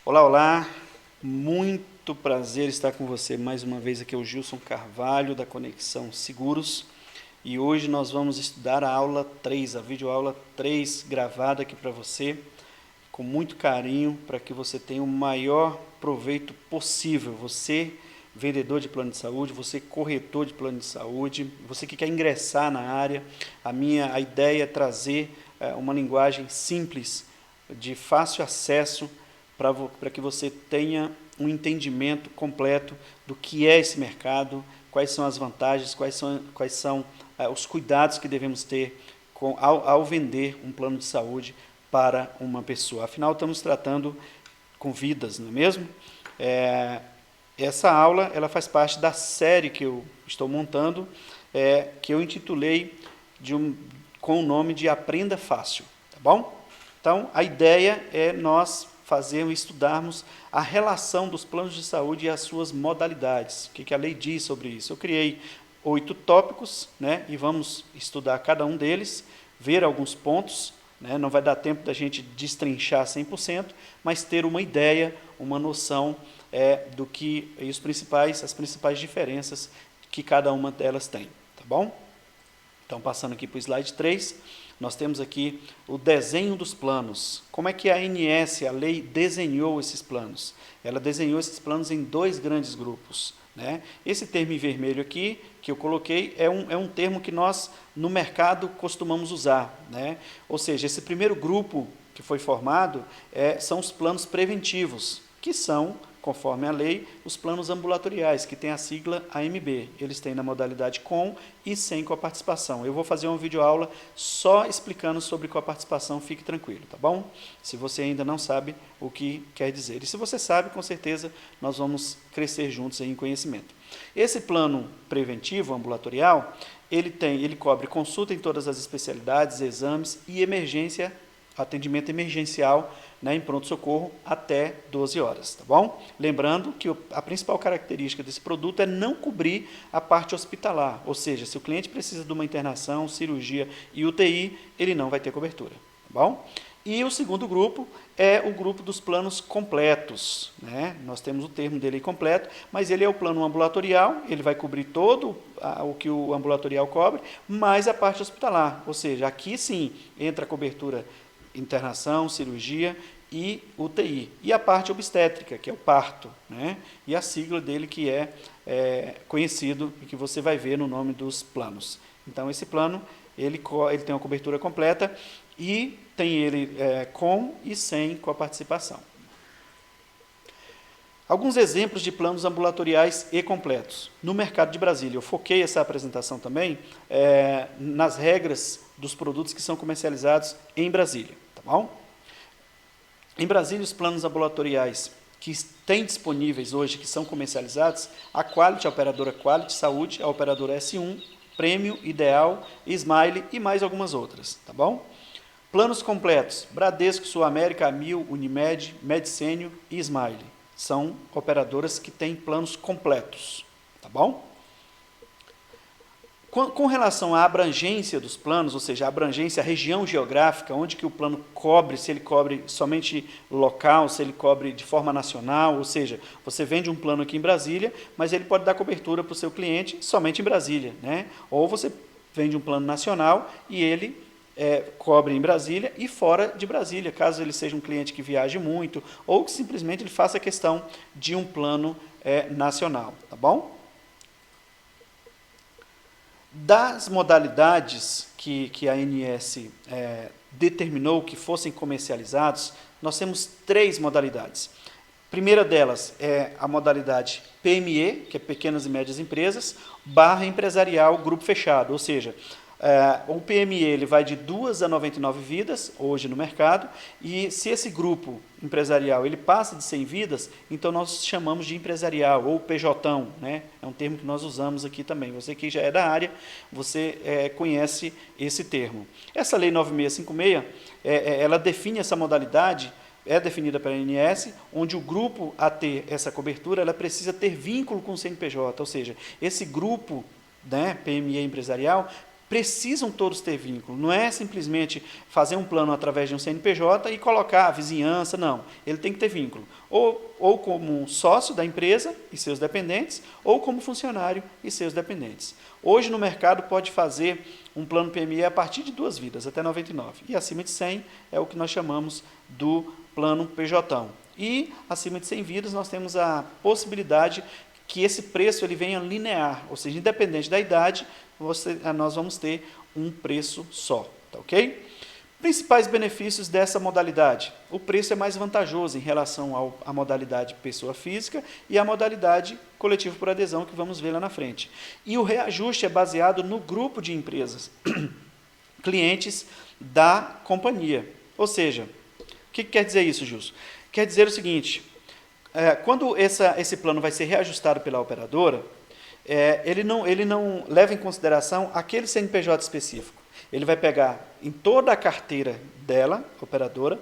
Olá, olá, muito prazer estar com você mais uma vez. Aqui é o Gilson Carvalho da Conexão Seguros e hoje nós vamos estudar a aula 3, a videoaula 3 gravada aqui para você com muito carinho para que você tenha o maior proveito possível. Você, vendedor de plano de saúde, você corretor de plano de saúde, você que quer ingressar na área, a ideia é trazer uma linguagem simples, de fácil acesso para que você tenha um entendimento completo do que é esse mercado, quais são as vantagens, quais são os cuidados que devemos ter ao vender um plano de saúde para uma pessoa. Afinal, estamos tratando com vidas, não é mesmo? Essa aula ela faz parte da série que eu estou montando, que eu intitulei com o nome de Aprenda Fácil, tá bom? Então, a ideia é nós estudarmos a relação dos planos de saúde e as suas modalidades. O que a lei diz sobre isso? Eu criei 8 tópicos, né, e vamos estudar cada um deles, ver alguns pontos, né, não vai dar tempo da gente destrinchar 100%, mas ter uma ideia, uma noção do que as principais diferenças que cada uma delas tem, tá bom? Então, passando aqui para o slide 3, nós temos aqui o desenho dos planos. Como é que a ANS, a lei, desenhou esses planos? Ela desenhou esses planos em 2 grandes grupos, né? Esse termo em vermelho aqui, que eu coloquei, é um termo que nós, no mercado, costumamos usar, né? Ou seja, esse primeiro grupo que foi formado são os planos preventivos, que são, conforme a lei, os planos ambulatoriais, que tem a sigla AMB. Eles têm na modalidade com e sem coparticipação. Eu vou fazer uma videoaula só explicando sobre coparticipação, fique tranquilo, tá bom? Se você ainda não sabe o que quer dizer. E se você sabe, com certeza, nós vamos crescer juntos aí em conhecimento. Esse plano preventivo ambulatorial, ele cobre consulta em todas as especialidades, exames e atendimento emergencial, né, em pronto-socorro até 12 horas, tá bom? Lembrando que a principal característica desse produto é não cobrir a parte hospitalar, ou seja, se o cliente precisa de uma internação, cirurgia e UTI, ele não vai ter cobertura, tá bom? E o segundo grupo é o grupo dos planos completos, né? Nós temos o termo dele completo, mas ele é o plano ambulatorial, ele vai cobrir todo o que o ambulatorial cobre, mais a parte hospitalar, ou seja, aqui sim entra a cobertura internação, cirurgia e UTI. E a parte obstétrica, que é o parto, né? E a sigla dele que é conhecido e que você vai ver no nome dos planos. Então, esse plano, ele tem uma cobertura completa e tem ele com e sem coparticipação. Alguns exemplos de planos ambulatoriais e completos. No mercado de Brasília, eu foquei essa apresentação também nas regras dos produtos que são comercializados em Brasília, tá bom? Em Brasília, os planos ambulatoriais que têm disponíveis hoje, que são comercializados, a Quality, a operadora Quality Saúde, a operadora S1, Prêmio, Ideal, Smile e mais algumas outras, tá bom? Planos completos, Bradesco, Sul América, Amil, Unimed, Medicênio e Smile. São operadoras que têm planos completos, tá bom? Com relação à abrangência dos planos, ou seja, a abrangência, a região geográfica, onde que o plano cobre, se ele cobre somente local, se ele cobre de forma nacional, ou seja, você vende um plano aqui em Brasília, mas ele pode dar cobertura para o seu cliente somente em Brasília, né? Ou você vende um plano nacional e ele cobre em Brasília e fora de Brasília, caso ele seja um cliente que viaje muito, ou que simplesmente ele faça questão de um plano nacional, tá bom? Das modalidades que a ANS determinou que fossem comercializados, nós temos 3 modalidades. A primeira delas é a modalidade PME, que é Pequenas e Médias Empresas, / empresarial, grupo fechado, ou seja, o PME ele vai de 2 a 99 vidas, hoje no mercado, e se esse grupo empresarial ele passa de 100 vidas, então nós chamamos de empresarial, ou PJão, né? É um termo que nós usamos aqui também. Você que já é da área, você conhece esse termo. Essa lei 9656, ela define essa modalidade, é definida pela ANS, onde o grupo a ter essa cobertura, ela precisa ter vínculo com o CNPJ, ou seja, esse grupo, né, PME empresarial, precisam todos ter vínculo. Não é simplesmente fazer um plano através de um CNPJ e colocar a vizinhança, não. Ele tem que ter vínculo. Ou como sócio da empresa e seus dependentes, ou como funcionário e seus dependentes. Hoje no mercado pode fazer um plano PME a partir de 2 vidas, até 99. E acima de 100 é o que nós chamamos do plano PJ. E acima de 100 vidas nós temos a possibilidade que esse preço ele venha linear, ou seja, independente da idade, nós vamos ter um preço só, tá ok? Principais benefícios dessa modalidade. O preço é mais vantajoso em relação à modalidade pessoa física e à modalidade coletivo por adesão, que vamos ver lá na frente. E o reajuste é baseado no grupo de empresas, clientes da companhia. Ou seja, o que quer dizer isso, Gilson? Quer dizer o seguinte, quando esse plano vai ser reajustado pela operadora, ele não leva em consideração aquele CNPJ específico. Ele vai pegar em toda a carteira dela, operadora,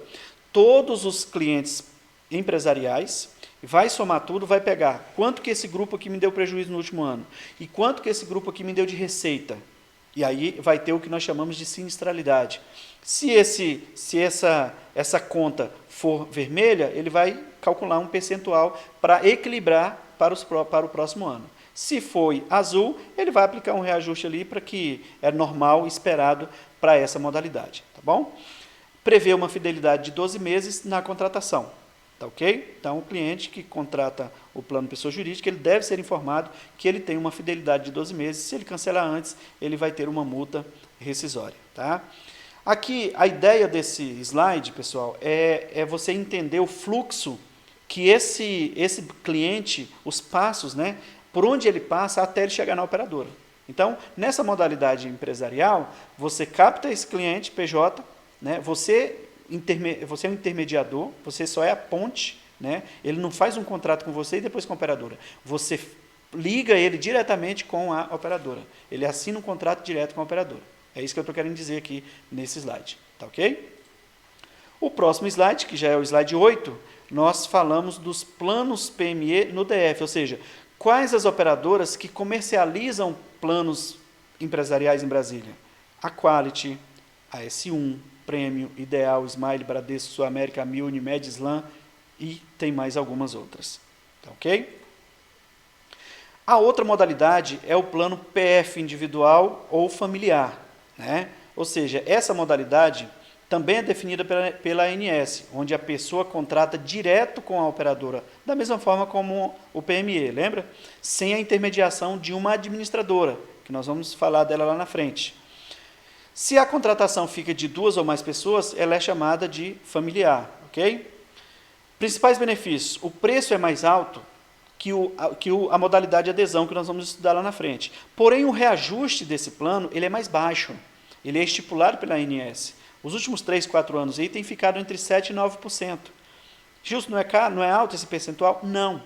todos os clientes empresariais, vai somar tudo, vai pegar quanto que esse grupo aqui me deu prejuízo no último ano e quanto que esse grupo aqui me deu de receita. E aí vai ter o que nós chamamos de sinistralidade. Se essa conta for vermelha, ele vai calcular um percentual para equilibrar para o próximo ano. Se foi azul, ele vai aplicar um reajuste ali para que é normal, esperado para essa modalidade, tá bom? Prevê uma fidelidade de 12 meses na contratação, tá ok? Então, o cliente que contrata o plano pessoa jurídica, ele deve ser informado que ele tem uma fidelidade de 12 meses. Se ele cancelar antes, ele vai ter uma multa rescisória, tá? Aqui, a ideia desse slide, pessoal, é você entender o fluxo que esse cliente, os passos, né, por onde ele passa até ele chegar na operadora. Então, nessa modalidade empresarial, você capta esse cliente PJ, né, você é um intermediador, você só é a ponte, né, ele não faz um contrato com você e depois com a operadora. Você liga ele diretamente com a operadora. Ele assina um contrato direto com a operadora. É isso que eu estou querendo dizer aqui nesse slide. Tá ok? O próximo slide, que já é o slide 8, nós falamos dos planos PME no DF, ou seja, quais as operadoras que comercializam planos empresariais em Brasília? A Quality, a S1, Premium, Ideal, Smile, Bradesco, Sul América, Mil, Unimed, Slam e tem mais algumas outras. Tá ok? A outra modalidade é o plano PF individual ou familiar, né? Ou seja, essa modalidade também é definida pela ANS, onde a pessoa contrata direto com a operadora, da mesma forma como o PME, lembra? Sem a intermediação de uma administradora, que nós vamos falar dela lá na frente. Se a contratação fica de 2 ou mais pessoas, ela é chamada de familiar, ok? Principais benefícios: o preço é mais alto que a modalidade de adesão, que nós vamos estudar lá na frente. Porém, o reajuste desse plano ele é mais baixo, ele é estipulado pela ANS. Os últimos 3, 4 anos aí tem ficado entre 7% e 9%. Justo, não é alto esse percentual? Não.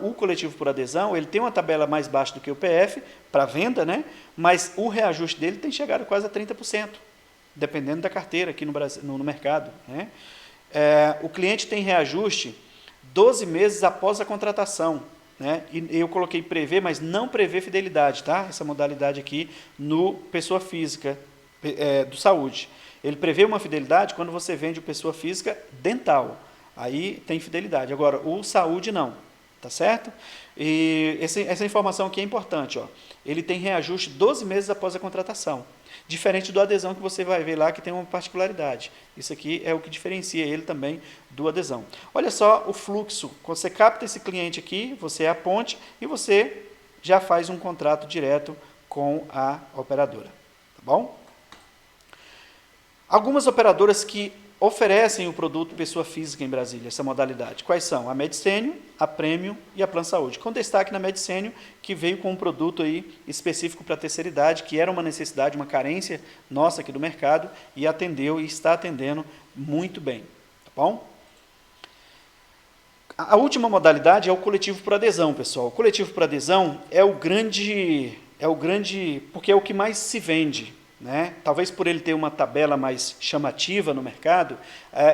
O coletivo por adesão, ele tem uma tabela mais baixa do que o PF, para venda, né? Mas o reajuste dele tem chegado quase a 30%, dependendo da carteira aqui no Brasil, no mercado, né? O cliente tem reajuste 12 meses após a contratação, né? E eu coloquei prevê, mas não prevê fidelidade, tá? Essa modalidade aqui no pessoa física do saúde. Ele prevê uma fidelidade quando você vende o pessoa física dental. Aí tem fidelidade. Agora, o saúde não. Tá certo? E essa informação aqui é importante. Ó. Ele tem reajuste 12 meses após a contratação. Diferente do adesão que você vai ver lá, que tem uma particularidade. Isso aqui é o que diferencia ele também do adesão. Olha só o fluxo. Quando você capta esse cliente aqui, você é a ponte e você já faz um contrato direto com a operadora. Tá bom? Algumas operadoras que oferecem o produto pessoa física em Brasília, essa modalidade. Quais são? A Medicênio, a Premium e a Plan Saúde. Com destaque na Medicênio, que veio com um produto aí específico para a terceira idade, que era uma necessidade, uma carência nossa aqui do mercado, e atendeu e está atendendo muito bem. Tá bom? A última modalidade é o coletivo por adesão, pessoal. O coletivo por adesão é o grande, porque é o que mais se vende. né? Talvez por ele ter uma tabela mais chamativa no mercado,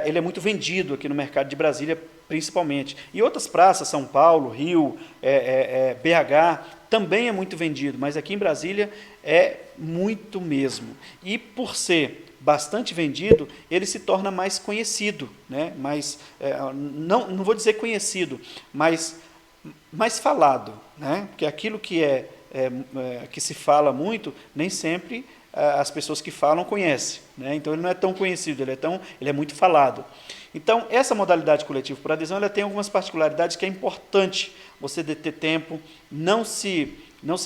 ele é muito vendido aqui no mercado de Brasília, principalmente. E outras praças, São Paulo, Rio, BH, também é muito vendido, mas aqui em Brasília é muito mesmo. E por ser bastante vendido, ele se torna mais conhecido, né? Não vou dizer conhecido, mas mais falado, né? Porque aquilo que que se fala muito, nem sempre as pessoas que falam conhecem, né? Então ele não é tão conhecido, ele é muito falado. Então essa modalidade coletiva por adesão, ela tem algumas particularidades que é importante você ter tempo, não se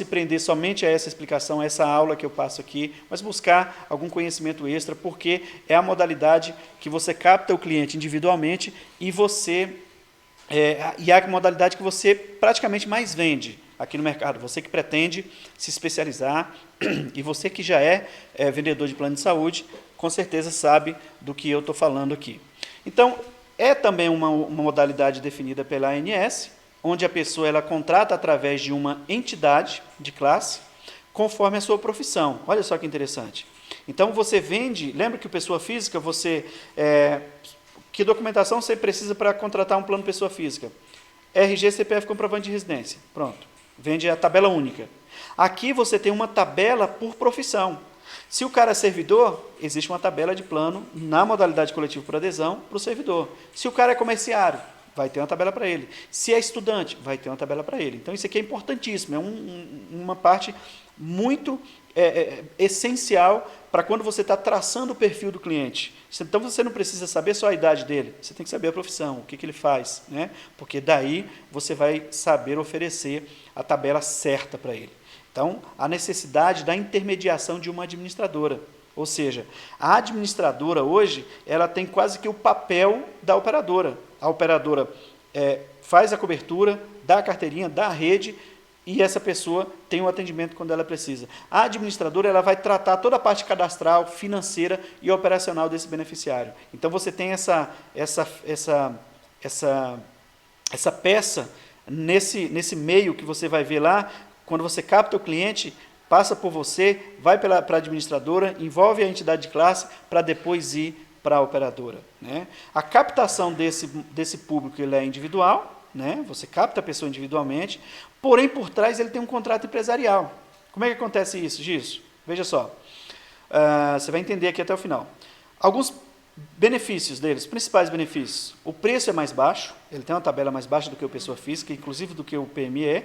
prender somente a essa explicação, a essa aula que eu passo aqui, mas buscar algum conhecimento extra, porque é a modalidade que você capta o cliente individualmente e é a modalidade que você praticamente mais vende aqui no mercado. Você que pretende se especializar e você que já é vendedor de plano de saúde, com certeza sabe do que eu estou falando aqui. Então, é também uma modalidade definida pela ANS, onde a pessoa ela contrata através de uma entidade de classe, conforme a sua profissão. Olha só que interessante. Então, você vende, lembra que pessoa física, que documentação você precisa para contratar um plano pessoa física? RG, CPF, comprovante de residência. Pronto. Vende a tabela única. Aqui você tem uma tabela por profissão. Se o cara é servidor, existe uma tabela de plano na modalidade coletiva por adesão para o servidor. Se o cara é comerciário, vai ter uma tabela para ele. Se é estudante, vai ter uma tabela para ele. Então, isso aqui é importantíssimo, é uma parte muito essencial para quando você está traçando o perfil do cliente. Então, você não precisa saber só a idade dele, você tem que saber a profissão, o que ele faz, né? Porque daí você vai saber oferecer a tabela certa para ele. Então, a necessidade da intermediação de uma administradora. Ou seja, a administradora hoje, ela tem quase que o papel da operadora. A operadora faz a cobertura, dá a carteirinha, dá a rede, e essa pessoa tem o atendimento quando ela precisa. A administradora ela vai tratar toda a parte cadastral, financeira e operacional desse beneficiário. Então, você tem essa peça nesse meio que você vai ver lá, quando você capta o cliente, passa por você, vai para a administradora, envolve a entidade de classe para depois ir para a operadora, né? A captação desse público ele é individual, né? Você capta a pessoa individualmente, porém por trás ele tem um contrato empresarial. Como é que acontece isso, Gisso? Veja só, você vai entender aqui até o final. Alguns benefícios deles, principais benefícios: o preço é mais baixo, ele tem uma tabela mais baixa do que o pessoa física, inclusive do que o PME.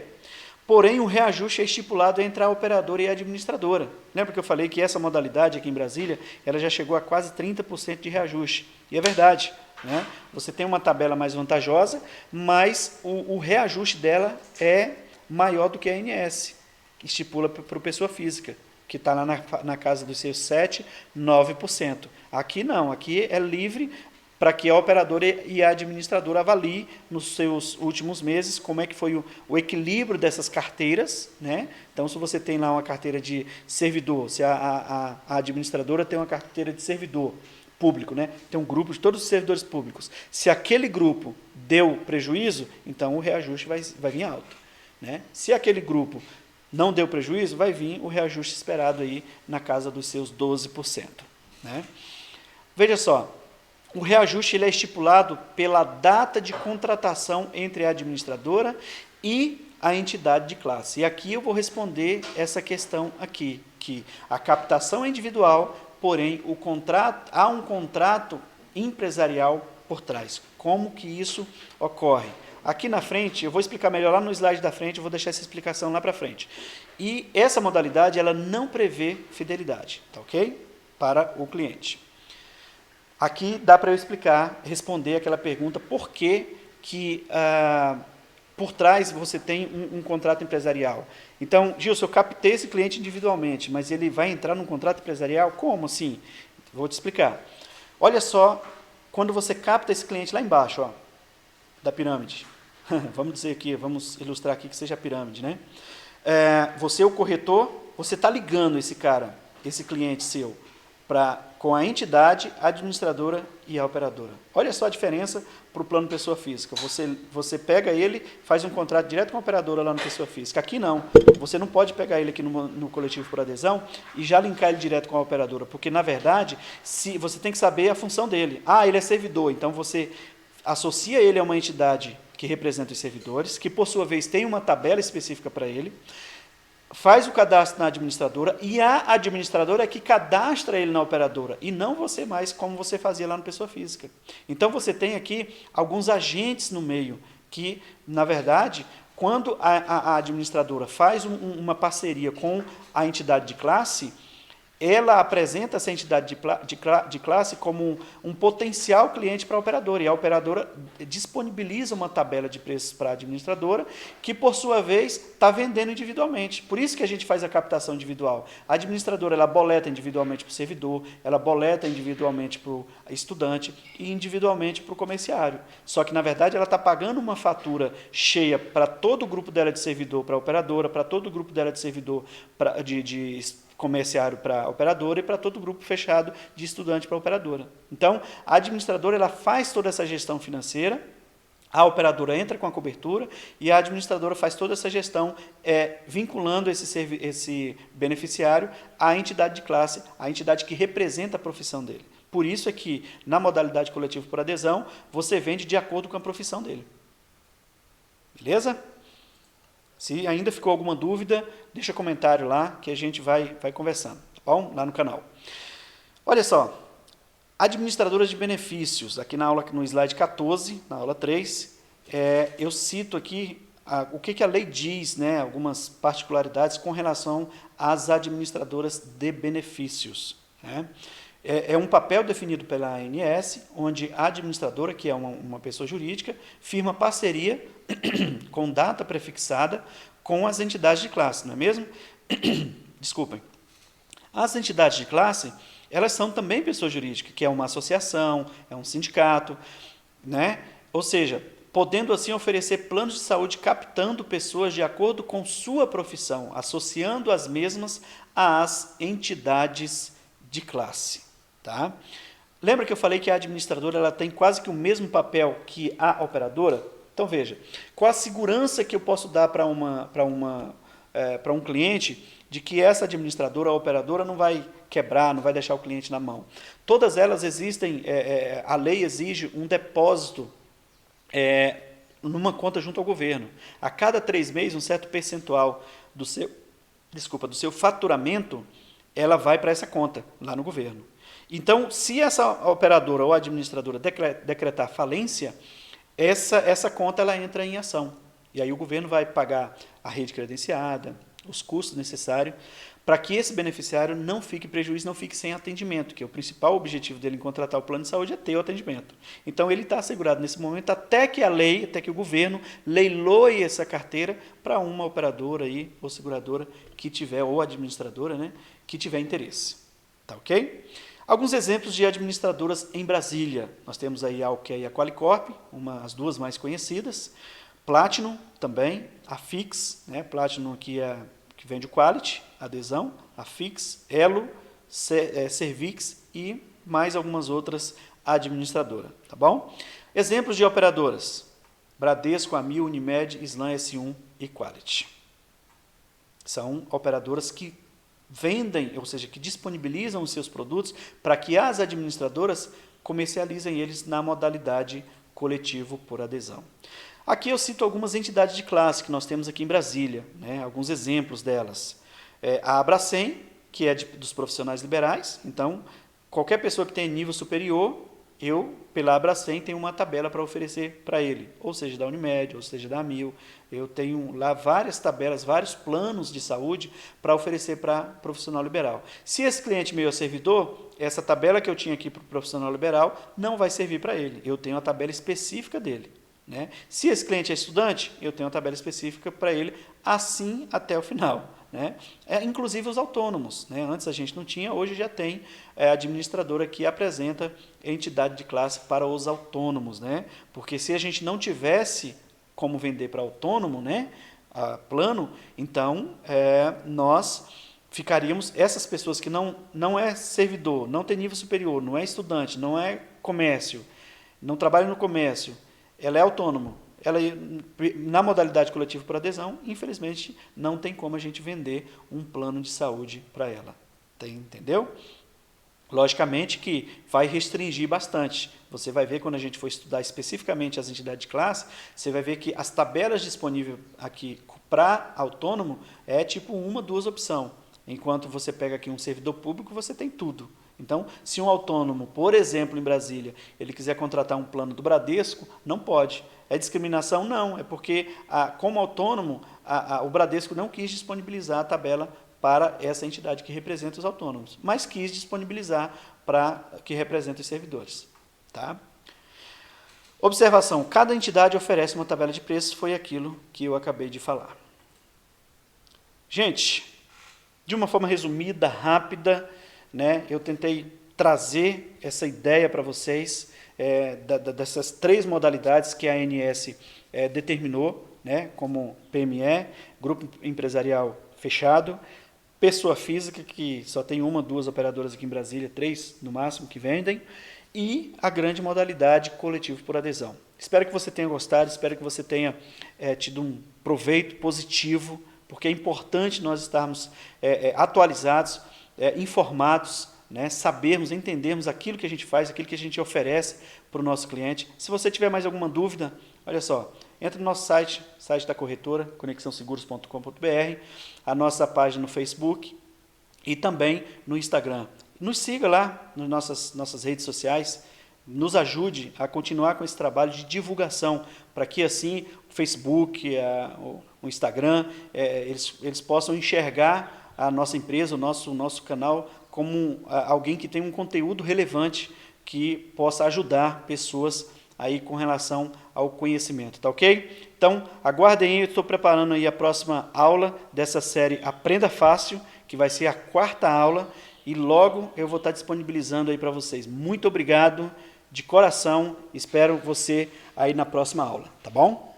Porém, o reajuste é estipulado entre a operadora e a administradora. Lembra que eu falei que essa modalidade aqui em Brasília, ela já chegou a quase 30% de reajuste. E é verdade, né? Você tem uma tabela mais vantajosa, mas o reajuste dela é maior do que a ANS, que estipula para a pessoa física, que está lá na casa dos seus 7%, 9%. Aqui não, aqui é livre para que a operadora e a administradora avaliem nos seus últimos meses como é que foi o equilíbrio dessas carteiras, né? Então, se você tem lá uma carteira de servidor, se a administradora tem uma carteira de servidor público, né? Tem um grupo de todos os servidores públicos. Se aquele grupo deu prejuízo, então o reajuste vai vir alto, né? Se aquele grupo não deu prejuízo, vai vir o reajuste esperado aí na casa dos seus 12%, né? Veja só, o reajuste ele é estipulado pela data de contratação entre a administradora e a entidade de classe. E aqui eu vou responder essa questão aqui, que a captação é individual, porém há um contrato empresarial por trás. Como que isso ocorre? Aqui na frente, eu vou explicar melhor lá no slide da frente, eu vou deixar essa explicação lá para frente. E essa modalidade, ela não prevê fidelidade, tá ok? Para o cliente. Aqui dá para eu responder aquela pergunta, por que por trás você tem um contrato empresarial. Então, Gilson, eu captei esse cliente individualmente, mas ele vai entrar num contrato empresarial? Como assim? Vou te explicar. Olha só, quando você capta esse cliente lá embaixo, ó, da pirâmide, vamos dizer aqui, vamos ilustrar aqui que seja a pirâmide, né? Você, o corretor, você está ligando esse cliente seu, com a entidade, a administradora e a operadora. Olha só a diferença para o plano pessoa física. Você pega ele, faz um contrato direto com a operadora lá no pessoa física. Aqui não. Você não pode pegar ele aqui no coletivo por adesão e já linkar ele direto com a operadora, porque, na verdade, você tem que saber a função dele. Ah, ele é servidor, então você associa ele a uma entidade que representa os servidores, que, por sua vez, tem uma tabela específica para ele, faz o cadastro na administradora e a administradora é que cadastra ele na operadora e não você mais, como você fazia lá no pessoa física. Então, você tem aqui alguns agentes no meio que, na verdade, quando a administradora faz uma parceria com a entidade de classe, ela apresenta essa entidade de classe como um potencial cliente para a operadora, e a operadora disponibiliza uma tabela de preços para a administradora, que, por sua vez, está vendendo individualmente. Por isso que a gente faz a captação individual. A administradora ela boleta individualmente para o servidor, ela boleta individualmente para o estudante e individualmente para o comerciário. Só que, na verdade, ela está pagando uma fatura cheia para todo o grupo dela de servidor para a operadora, para todo o grupo dela de servidor de comerciário para a operadora e para todo o grupo fechado de estudante para a operadora. Então, a administradora ela faz toda essa gestão financeira, a operadora entra com a cobertura e a administradora faz toda essa gestão vinculando esse beneficiário à entidade de classe, à entidade que representa a profissão dele. Por isso é que, na modalidade coletivo por adesão, você vende de acordo com a profissão dele. Beleza? Se ainda ficou alguma dúvida, deixa comentário lá que a gente vai conversando, tá bom? Lá no canal. Olha só, administradoras de benefícios, aqui no slide 14, na aula 3, eu cito aqui o que a lei diz, né, algumas particularidades com relação às administradoras de benefícios. Né? É um papel definido pela ANS, onde a administradora, que é uma pessoa jurídica, firma parceria com data prefixada com as entidades de classe, não é mesmo? Desculpem. As entidades de classe, elas são também pessoas jurídicas, que é uma associação, é um sindicato, né? Ou seja, podendo assim oferecer planos de saúde captando pessoas de acordo com sua profissão, associando as mesmas às entidades de classe. Tá? Lembra que eu falei que a administradora ela tem quase que o mesmo papel que a operadora? Então, veja, qual a segurança que eu posso dar para um cliente de que essa administradora ou operadora não vai quebrar, não vai deixar o cliente na mão? Todas elas existem, a lei exige um depósito numa conta junto ao governo. A cada 3 meses, um certo percentual do seu faturamento, ela vai para essa conta, lá no governo. Então, se essa operadora ou administradora decretar falência, essa conta ela entra em ação. E aí o governo vai pagar a rede credenciada, os custos necessários, para que esse beneficiário não fique prejuízo, não fique sem atendimento, que o principal objetivo dele em contratar o plano de saúde é ter o atendimento. Então, ele está assegurado nesse momento até que o governo leiloe essa carteira para uma operadora aí, ou seguradora que tiver, ou administradora, né, que tiver interesse. Tá ok? Alguns exemplos de administradoras em Brasília. Nós temos aí a Alquea e a Qualicorp, as duas mais conhecidas. Platinum também, a Fix, né? Platinum aqui que vende o Quality, adesão, a Fix, Elo, Servix e mais algumas outras administradoras. Tá bom? Exemplos de operadoras. Bradesco, Amil, Unimed, Slam, S1 e Quality. São operadoras que vendem, ou seja, que disponibilizam os seus produtos para que as administradoras comercializem eles na modalidade coletivo por adesão. Aqui eu cito algumas entidades de classe que nós temos aqui em Brasília, né, alguns exemplos delas. A Abracem, que é dos profissionais liberais, então, qualquer pessoa que tenha nível superior, pela Abracem, tenho uma tabela para oferecer para ele, ou seja, da Unimed, ou seja, da Amil. Eu tenho lá várias tabelas, vários planos de saúde para oferecer para profissional liberal. Se esse cliente meu é servidor, essa tabela que eu tinha aqui para o profissional liberal não vai servir para ele. Eu tenho a tabela específica dele. Né? Se esse cliente é estudante, eu tenho uma tabela específica para ele, assim até o final. Né? Inclusive os autônomos. Né? Antes a gente não tinha, hoje já tem a administradora que apresenta entidade de classe para os autônomos. Né? Porque se a gente não tivesse como vender para autônomo, né, plano, então nós ficaríamos, essas pessoas que não é servidor, não tem nível superior, não é estudante, não é comércio, não trabalha no comércio, ela é autônomo, ela na modalidade coletivo por adesão, infelizmente, não tem como a gente vender um plano de saúde para ela. Entendeu? Logicamente que vai restringir bastante. Você vai ver quando a gente for estudar especificamente as entidades de classe, você vai ver que as tabelas disponíveis aqui para autônomo é tipo 1, 2 opções. Enquanto você pega aqui um servidor público, você tem tudo. Então, se um autônomo, por exemplo, em Brasília, ele quiser contratar um plano do Bradesco, não pode. É discriminação? Não. É porque, como autônomo, o Bradesco não quis disponibilizar a tabela para essa entidade que representa os autônomos, mas quis disponibilizar para que representa os servidores. Tá? Observação, cada entidade oferece uma tabela de preços, foi aquilo que eu acabei de falar. Gente, de uma forma resumida, rápida, né, eu tentei trazer essa ideia para vocês, dessas 3 modalidades que a ANS determinou, né, como PME, Grupo Empresarial Fechado, pessoa física, que só tem 1, 2 operadoras aqui em Brasília, 3 no máximo que vendem, e a grande modalidade coletivo por adesão. Espero que você tenha gostado, espero que você tenha tido um proveito positivo, porque é importante nós estarmos atualizados, informados, né, sabermos, entendermos aquilo que a gente faz, aquilo que a gente oferece para o nosso cliente. Se você tiver mais alguma dúvida, olha só, entra no nosso site da corretora, conexãoseguros.com.br, a nossa página no Facebook e também no Instagram. Nos siga lá nas nossas redes sociais, nos ajude a continuar com esse trabalho de divulgação, para que assim o Facebook, o Instagram, eles possam enxergar a nossa empresa, o nosso canal, como alguém que tem um conteúdo relevante que possa ajudar pessoas aí com relação ao conhecimento, tá ok? Então, aguardem aí, eu estou preparando aí a próxima aula dessa série Aprenda Fácil, que vai ser a 4ª aula, e logo eu vou estar disponibilizando aí para vocês. Muito obrigado, de coração, espero você aí na próxima aula, tá bom?